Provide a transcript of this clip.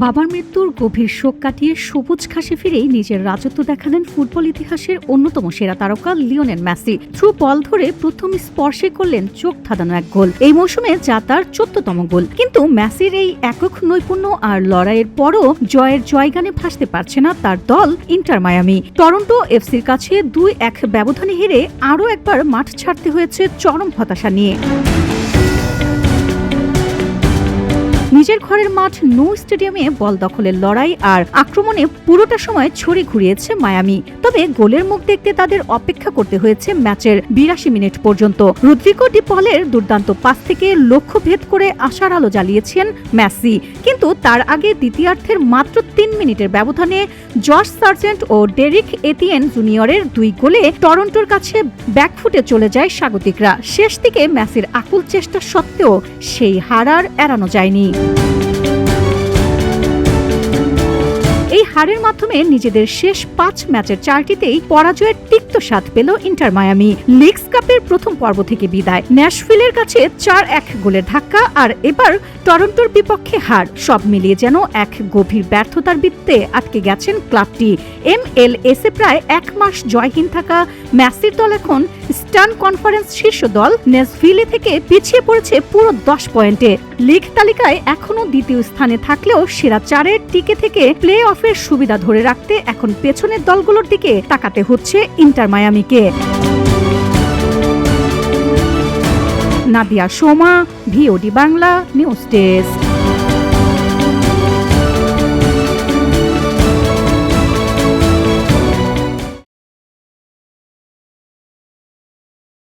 বাবার মৃত্যুর গভীর শোক কাটিয়ে সবুজ ঘাসে ফিরেই নিজের রাজত্ব দেখালেন ফুটবল ইতিহাসের অন্যতম সেরা তারকা লিওনেল মেসি। থ্রু বল ধরে প্রথম স্পর্শে করলেন চোখ ধাঁধানো এক গোল, এই মৌসুমে যা তার 14তম গোল। কিন্তু মেসির এই একক নৈপুণ্য আর লড়াইয়ের পরও জয়ের জয়গানে ভাসতে পারছে না তার দল ইন্টার মায়ামি। টরন্টো এফসির কাছে 2-1 ব্যবধানে হেরে আরও একবার মাঠ ছাড়তে হয়েছে চরম হতাশা নিয়ে। নিজের ঘরের মাঠ নো স্টেডিয়ামে বল দখলের লড়াই আর আক্রমণে পুরোটা সময় ছড়ি ঘুরিয়েছে মায়ামি। তবে গোলের মুখ দেখতে তাদের অপেক্ষা করতে হয়েছে ম্যাচের 82 মিনিট পর্যন্ত। রদ্রিগো ডি পলের দুর্দান্ত পাস থেকে লক্ষ্য ভেদ করে আশার আলো জ্বালিয়েছেন মেসি, কিন্তু তার আগে দ্বিতীয়ার্ধের মাত্র 3 মিনিটের ব্যবধানে জশ সার্জেন্ট ও ডেরিক এতিয়েন জুনিয়রের 2 গোলে টরন্টোর কাছে ব্যাকফুটে চলে যায় স্বাগতিকরা। শেষ দিকে মেসির আকুল চেষ্টা সত্ত্বেও সেই হার আর এড়ানো যায়নি। এই হারের মাধ্যমে নিজেদের শেষ 5 ম্যাচের 4টিতেই পরাজয়ের তিক্ত স্বাদ পেল ইন্টার মায়ামি। লিগস কাপের প্রথম পর্ব থেকে বিদায়, ন্যাশভিলের কাছে 4-1 গোলের ধাক্কা আর এবার টরন্টোর বিপক্ষে হার, সব মিলিয়ে যেন এক গভীর ব্যর্থতার বৃত্তে আটকে গেছেন ক্লাবটি। MLS-এ প্রায় 1 মাস জয়হীন থাকা মেসির দল এখন স্টান কনফারেন্স শীর্ষ দল ন্যাশভিলে থেকে পিছিয়ে পড়েছে পুরো 10 পয়েন্টে। লিগ তালিকায় এখনও দ্বিতীয় স্থানে থাকলেও সেরা 4-এর টিকে থেকে প্লে অফের সুবিধা ধরে রাখতে এখন পেছনের দলগুলোর দিকে তাকাতে হচ্ছে ইন্টার মায়ামিকে। Nadia Soma, VOD Bangla news desk.